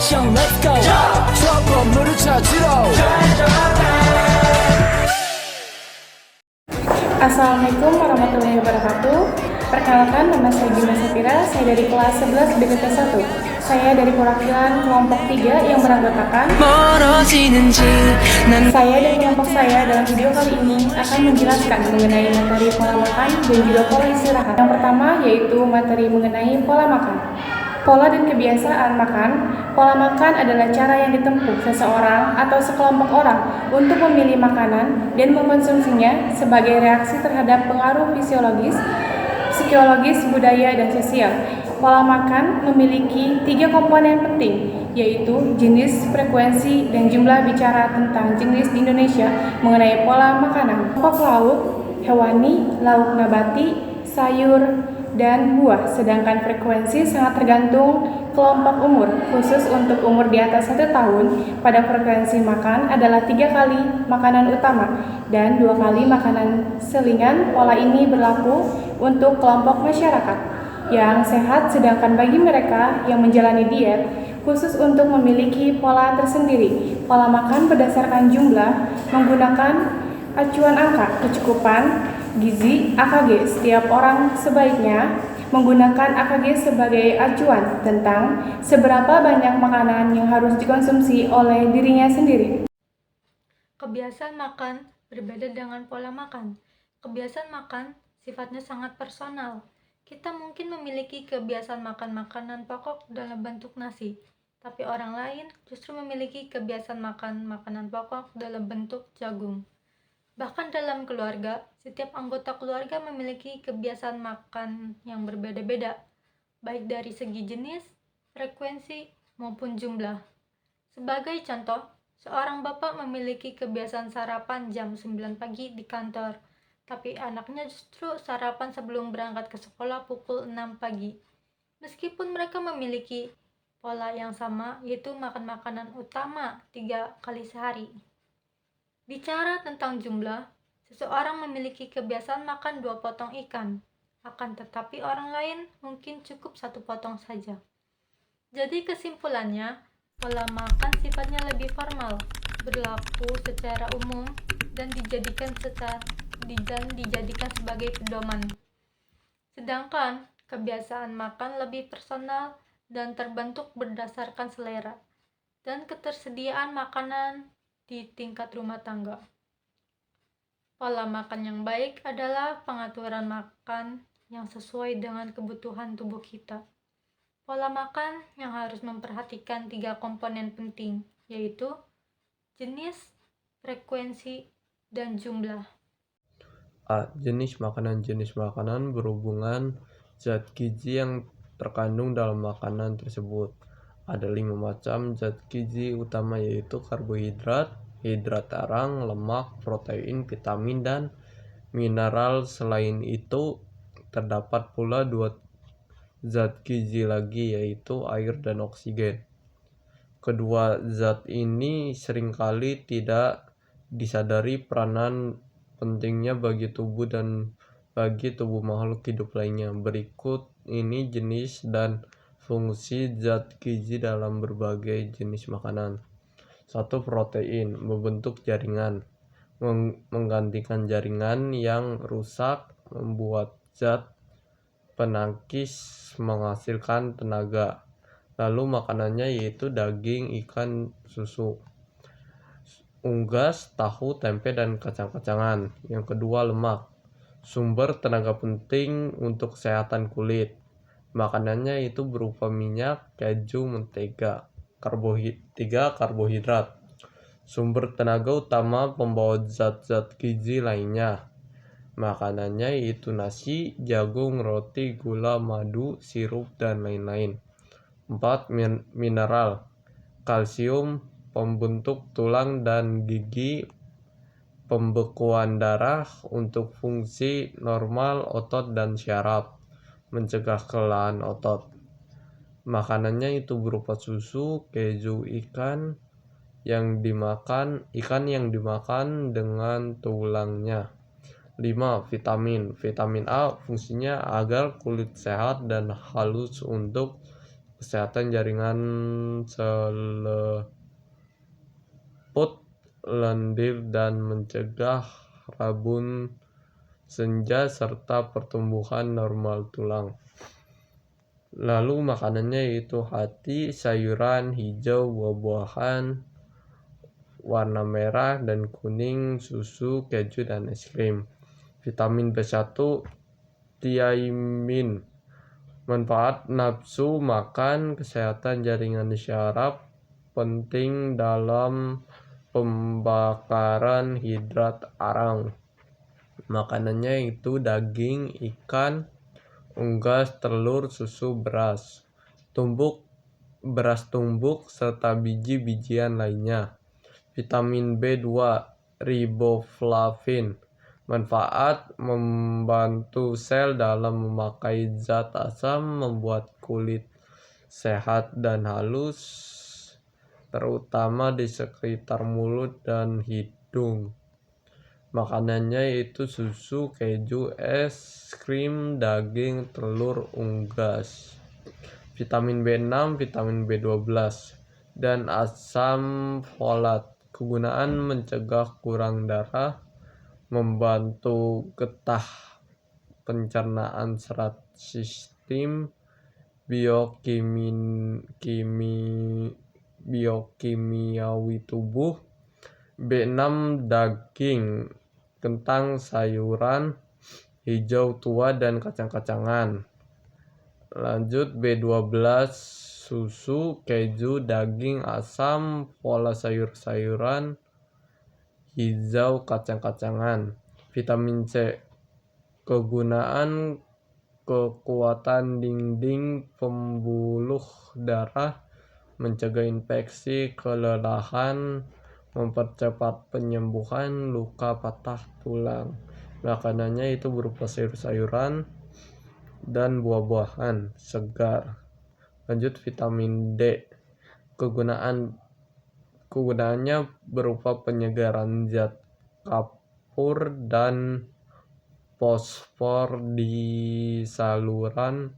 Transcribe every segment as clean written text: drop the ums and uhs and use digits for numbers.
action let's go 저 건물을 찾으러 Assalamualaikum warahmatullahi wabarakatuh. Perkenalkan, nama saya Bima Safira, saya dari kelas 11 BPT 1. Saya dari perwakilan kelompok 3 yang beranggotakan. Saya dan kelompok saya dalam video kali ini akan menjelaskan mengenai materi pola makan dan juga pola istirahat. Yang pertama yaitu materi mengenai pola makan. Pola dan kebiasaan makan. Pola makan adalah cara yang ditempuh seseorang atau sekelompok orang untuk memilih makanan dan mengkonsumsinya sebagai reaksi terhadap pengaruh fisiologis, psikologis, budaya, dan sosial. Pola makan memiliki 3 komponen penting, yaitu jenis, frekuensi, dan jumlah. Bicara tentang jenis di Indonesia mengenai pola makanan. Kelompok lauk, hewani, lauk nabati, sayur, dan buah. Sedangkan frekuensi sangat tergantung kelompok umur. Khusus untuk umur di atas 1 tahun, pada frekuensi makan adalah 3 kali makanan utama dan 2 kali makanan selingan. Pola ini berlaku untuk kelompok masyarakat yang sehat, sedangkan bagi mereka yang menjalani diet khusus untuk memiliki pola tersendiri. Pola makan berdasarkan jumlah menggunakan acuan angka kecukupan gizi AKG. Setiap orang sebaiknya menggunakan AKG sebagai acuan tentang seberapa banyak makanan yang harus dikonsumsi oleh dirinya sendiri. Kebiasaan makan berbeda dengan pola makan. Kebiasaan makan sifatnya sangat personal. Kita mungkin memiliki kebiasaan makan makanan pokok dalam bentuk nasi, tapi orang lain justru memiliki kebiasaan makan makanan pokok dalam bentuk jagung. Bahkan dalam keluarga, setiap anggota keluarga memiliki kebiasaan makan yang berbeda-beda, baik dari segi jenis, frekuensi, maupun jumlah. Sebagai contoh, seorang bapak memiliki kebiasaan sarapan jam 9 pagi di kantor, tapi anaknya justru sarapan sebelum berangkat ke sekolah pukul 6 pagi. Meskipun mereka memiliki pola yang sama, yaitu makan makanan utama 3 kali sehari. Bicara tentang jumlah, seseorang memiliki kebiasaan makan 2 potong ikan, akan tetapi orang lain mungkin cukup 1 potong saja. Jadi kesimpulannya, pola makan sifatnya lebih formal, berlaku secara umum, dan dijadikan sebagai pedoman. Sedangkan kebiasaan makan lebih personal dan terbentuk berdasarkan selera dan ketersediaan makanan di tingkat rumah tangga. Pola makan yang baik adalah pengaturan makan yang sesuai dengan kebutuhan tubuh kita. Pola makan yang harus memperhatikan 3 komponen penting, yaitu jenis, frekuensi, dan jumlah. A. Jenis makanan berhubungan zat gizi yang terkandung dalam makanan tersebut. Ada 5 macam zat gizi utama, yaitu karbohidrat, hidrat arang, lemak, protein, vitamin, dan mineral. Selain itu, terdapat pula 2 zat gizi lagi, yaitu air dan oksigen. Kedua zat ini seringkali tidak disadari peranan pentingnya bagi tubuh dan bagi tubuh makhluk hidup lainnya. Berikut ini jenis dan fungsi zat gizi dalam berbagai jenis makanan. 1. Protein membentuk jaringan, menggantikan jaringan yang rusak, membuat zat penangkis, menghasilkan tenaga. Lalu makanannya yaitu daging, ikan, susu, unggas, tahu, tempe, dan kacang-kacangan. Yang kedua, lemak, sumber tenaga penting untuk kesehatan kulit. Makanannya itu berupa minyak, keju, mentega. 3. Karbohidrat, sumber tenaga utama pembawa zat-zat gizi lainnya. Makanannya yaitu nasi, jagung, roti, gula, madu, sirup, dan lain-lain. 4. Mineral, kalsium, pembentuk tulang dan gigi, pembekuan darah untuk fungsi normal otot dan syaraf, mencegah kelelahan otot. Makanannya itu berupa susu, keju, ikan yang dimakan dengan tulangnya. 5. Vitamin A fungsinya agar kulit sehat dan halus untuk kesehatan jaringan selaput lendir dan mencegah rabun senja serta pertumbuhan normal tulang. Lalu makanannya yaitu hati, sayuran hijau, buah-buahan warna merah dan kuning, susu, keju, dan es krim. Vitamin B1, tiamin. Manfaat nafsu makan, kesehatan jaringan syaraf, penting dalam pembakaran hidrat arang. Makanannya itu daging, ikan, unggas, telur, susu, beras tumbuk, serta biji-bijian lainnya. Vitamin B2, riboflavin. Manfaat membantu sel dalam memakai zat asam, membuat kulit sehat dan halus, terutama di sekitar mulut dan hidung. Makanannya yaitu susu, keju, es krim, daging, telur, unggas. Vitamin B6, vitamin B12, dan asam folat. Kegunaan mencegah kurang darah, membantu getah pencernaan serat, sistem biokimiawi tubuh. B6 daging, kentang, sayuran hijau tua, dan kacang-kacangan. Lanjut B12 susu, keju, daging, asam folat, sayur-sayuran hijau, kacang-kacangan. Vitamin C, kegunaan kekuatan dinding pembuluh darah, mencegah infeksi, kelelahan, mempercepat penyembuhan luka patah tulang. Makanannya itu berupa sayur-sayuran dan buah-buahan segar. Lanjut vitamin D, kegunaannya berupa penyegaran zat kapur dan fosfor di saluran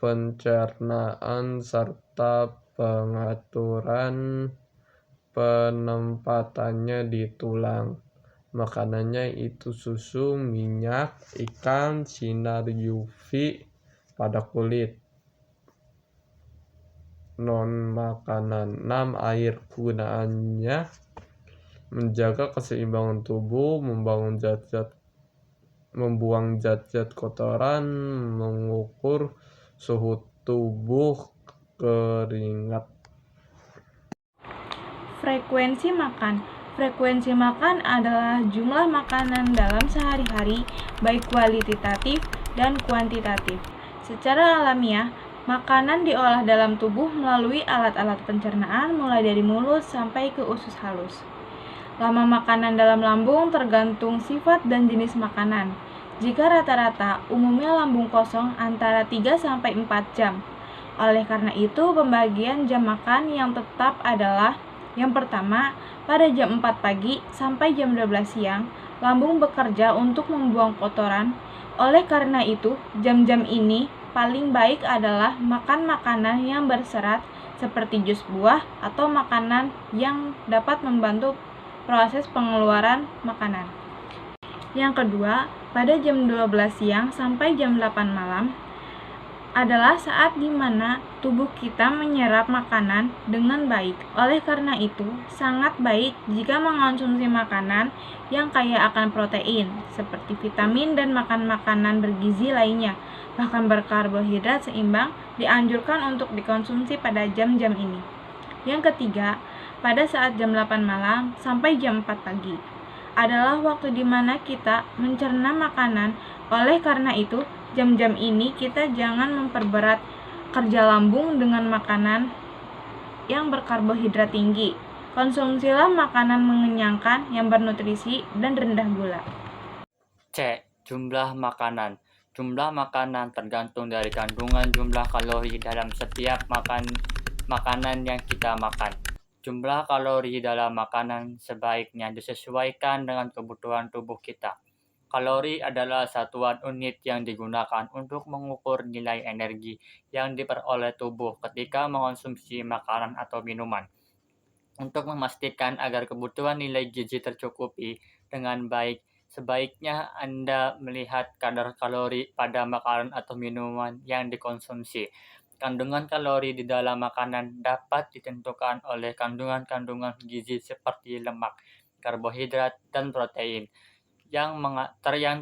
pencernaan serta pengaturan penempatannya di tulang. Makanannya itu susu, minyak, ikan, sinar UV pada kulit. Non-makanan 6. Air, kegunaannya menjaga keseimbangan tubuh, membuang zat-zat kotoran, mengukur suhu tubuh, keringat. Frekuensi makan. Frekuensi makan adalah jumlah makanan dalam sehari-hari, baik kualitatif dan kuantitatif. Secara alamiah, makanan diolah dalam tubuh melalui alat-alat pencernaan mulai dari mulut sampai ke usus halus. Lama makanan dalam lambung tergantung sifat dan jenis makanan. Jika rata-rata, umumnya lambung kosong antara 3-4 jam. Oleh karena itu, pembagian jam makan yang tetap adalah: yang pertama, pada jam 4 pagi sampai jam 12 siang, lambung bekerja untuk membuang kotoran. Oleh karena itu, jam-jam ini paling baik adalah makan makanan yang berserat seperti jus buah atau makanan yang dapat membantu proses pengeluaran makanan. Yang kedua, pada jam 12 siang sampai jam 8 malam adalah saat di mana tubuh kita menyerap makanan dengan baik. Oleh karena itu, sangat baik jika mengonsumsi makanan yang kaya akan protein, seperti vitamin dan makan makanan bergizi lainnya. Bahkan berkarbohidrat seimbang dianjurkan untuk dikonsumsi pada jam-jam ini. Yang ketiga, pada saat jam 8 malam sampai jam 4 pagi adalah waktu di mana kita mencerna makanan. Oleh karena itu, jam-jam ini kita jangan memperberat kerja lambung dengan makanan yang berkarbohidrat tinggi. Konsumsilah makanan mengenyangkan yang bernutrisi dan rendah gula. C. Jumlah makanan. Jumlah makanan tergantung dari kandungan jumlah kalori dalam setiap makanan yang kita makan. Jumlah kalori dalam makanan sebaiknya disesuaikan dengan kebutuhan tubuh kita. Kalori adalah satuan unit yang digunakan untuk mengukur nilai energi yang diperoleh tubuh ketika mengonsumsi makanan atau minuman. Untuk memastikan agar kebutuhan nilai gizi tercukupi dengan baik, sebaiknya Anda melihat kadar kalori pada makanan atau minuman yang dikonsumsi. Kandungan kalori di dalam makanan dapat ditentukan oleh kandungan-kandungan gizi seperti lemak, karbohidrat, dan protein yang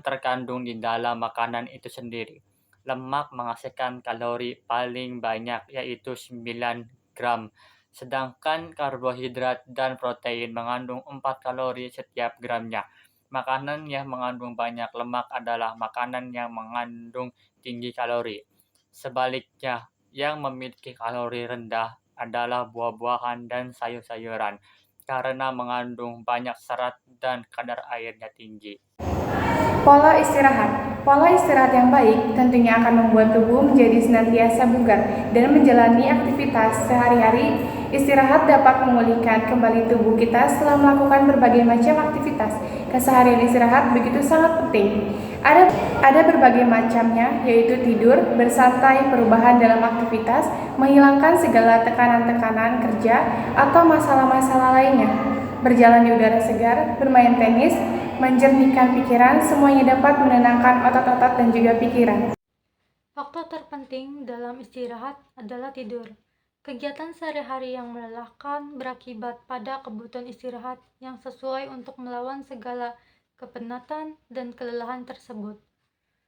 terkandung di dalam makanan itu sendiri. Lemak menghasilkan kalori paling banyak, yaitu 9 gram, sedangkan karbohidrat dan protein mengandung 4 kalori setiap gramnya. Makanan yang mengandung banyak lemak adalah makanan yang mengandung tinggi kalori. Sebaliknya, yang memiliki kalori rendah adalah buah-buahan dan sayur-sayuran, karena mengandung banyak serat dan kadar airnya tinggi. Pola istirahat. Pola istirahat yang baik tentunya akan membuat tubuh menjadi senantiasa bugar dan menjalani aktivitas sehari-hari. Istirahat dapat memulihkan kembali tubuh kita setelah melakukan berbagai macam aktivitas. Keseharian istirahat begitu sangat penting. Ada berbagai macamnya, yaitu tidur, bersantai, perubahan dalam aktivitas, menghilangkan segala tekanan-tekanan kerja atau masalah-masalah lainnya, berjalan di udara segar, bermain tenis, menjernihkan pikiran, semuanya dapat menenangkan otot-otot dan juga pikiran. Faktor terpenting dalam istirahat adalah tidur. Kegiatan sehari-hari yang melelahkan berakibat pada kebutuhan istirahat yang sesuai untuk melawan segala kepenatan dan kelelahan tersebut.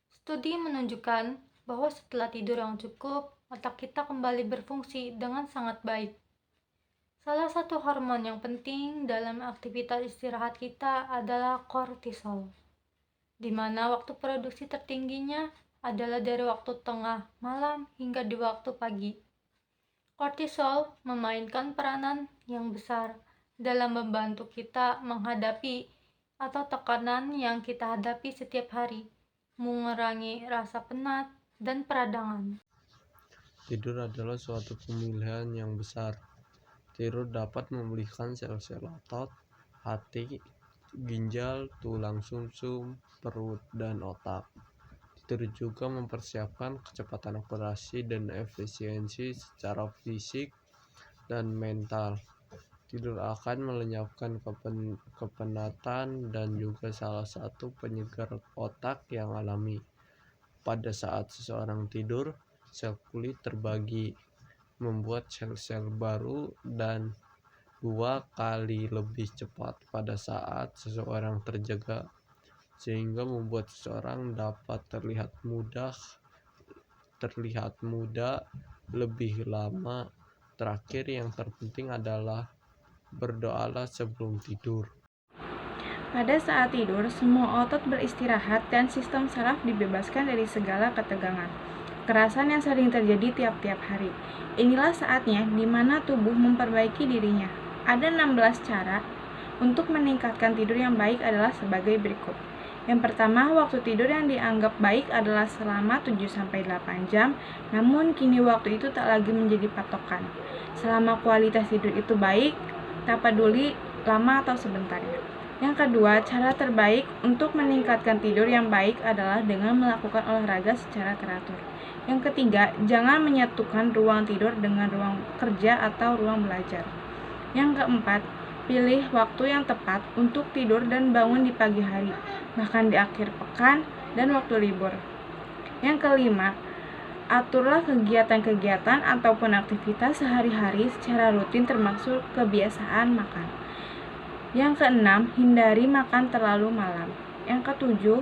Studi menunjukkan bahwa setelah tidur yang cukup, otak kita kembali berfungsi dengan sangat baik. Salah satu hormon yang penting dalam aktivitas istirahat kita adalah kortisol, di mana waktu produksi tertingginya adalah dari waktu tengah malam hingga di waktu pagi. Kortisol memainkan peranan yang besar dalam membantu kita menghadapi atau tekanan yang kita hadapi setiap hari, mengurangi rasa penat dan peradangan. Tidur adalah suatu pemilihan yang besar. Tidur dapat memulihkan sel-sel otot, hati, ginjal, tulang sumsum, perut, dan otak. Tidur juga mempersiapkan kecepatan operasi dan efisiensi secara fisik dan mental. Tidur akan melenyapkan kepenatan dan juga salah satu penyegar otak yang alami. Pada saat seseorang tidur, sel kulit terbagi, membuat sel-sel baru dan 2 kali lebih cepat pada saat seseorang terjaga, sehingga membuat seseorang dapat terlihat muda lebih lama. Terakhir, yang terpenting adalah berdoalah sebelum tidur. Pada saat tidur, semua otot beristirahat dan sistem saraf dibebaskan dari segala ketegangan, kekerasan yang sering terjadi tiap-tiap hari. Inilah saatnya di mana tubuh memperbaiki dirinya. Ada 16 cara untuk meningkatkan tidur yang baik adalah sebagai berikut. Yang pertama, waktu tidur yang dianggap baik adalah selama 7-8 jam, namun kini waktu itu tak lagi menjadi patokan. Selama kualitas tidur itu baik, tak peduli lama atau sebentarnya. Yang kedua, cara terbaik untuk meningkatkan tidur yang baik adalah dengan melakukan olahraga secara teratur. Yang ketiga, jangan menyatukan ruang tidur dengan ruang kerja atau ruang belajar. Yang keempat, pilih waktu yang tepat untuk tidur dan bangun di pagi hari, bahkan di akhir pekan dan waktu libur. Yang kelima, aturlah kegiatan-kegiatan ataupun aktivitas sehari-hari secara rutin termasuk kebiasaan makan. Yang keenam, hindari makan terlalu malam. Yang ketujuh,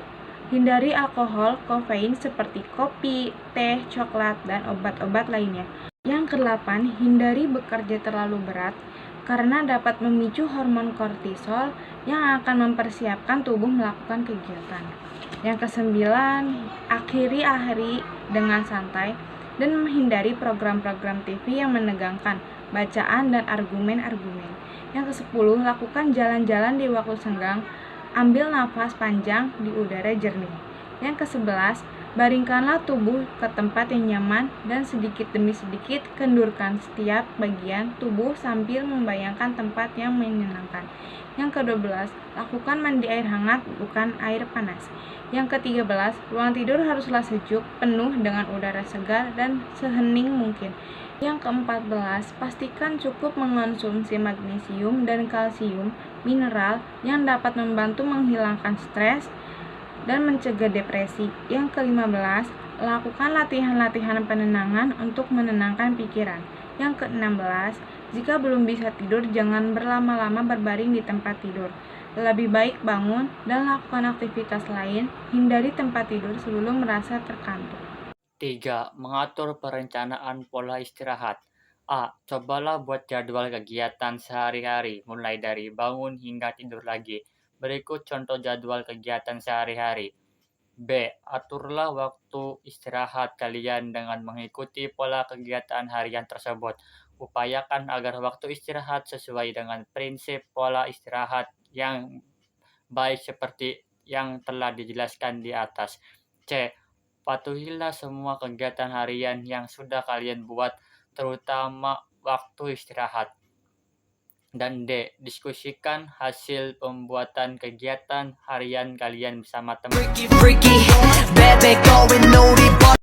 hindari alkohol, kafein seperti kopi, teh, coklat, dan obat-obat lainnya. Yang kedelapan, hindari bekerja terlalu berat karena dapat memicu hormon kortisol yang akan mempersiapkan tubuh melakukan kegiatan. Yang kesembilan, akhiri hari dengan santai dan menghindari program-program TV yang menegangkan, bacaan dan argumen-argumen. Yang ke-10, lakukan jalan-jalan di waktu senggang, ambil nafas panjang di udara jernih. Yang ke-11, Baringkanlah tubuh ke tempat yang nyaman dan sedikit demi sedikit kendurkan setiap bagian tubuh sambil membayangkan tempat yang menyenangkan. Yang ke-12, lakukan mandi air hangat bukan air panas. Yang ke-13, ruang tidur haruslah sejuk, penuh dengan udara segar dan sehening mungkin. Yang ke-14, pastikan cukup mengonsumsi magnesium dan kalsium mineral yang dapat membantu menghilangkan stres dan mencegah depresi. Yang ke-15, lakukan latihan-latihan penenangan untuk menenangkan pikiran. Yang ke-16, jika belum bisa tidur, jangan berlama-lama berbaring di tempat tidur. Lebih baik bangun dan lakukan aktivitas lain, hindari tempat tidur sebelum merasa terkantuk. 3. Mengatur perencanaan pola istirahat. A. Cobalah buat jadwal kegiatan sehari-hari, mulai dari bangun hingga tidur lagi. Berikut contoh jadwal kegiatan sehari-hari. B. Aturlah waktu istirahat kalian dengan mengikuti pola kegiatan harian tersebut. Upayakan agar waktu istirahat sesuai dengan prinsip pola istirahat yang baik seperti yang telah dijelaskan di atas. C. Patuhilah semua kegiatan harian yang sudah kalian buat, terutama waktu istirahat. Dan D. Diskusikan hasil pembuatan kegiatan harian kalian bersama teman. Freaky, freaky, bad, bad, going naughty,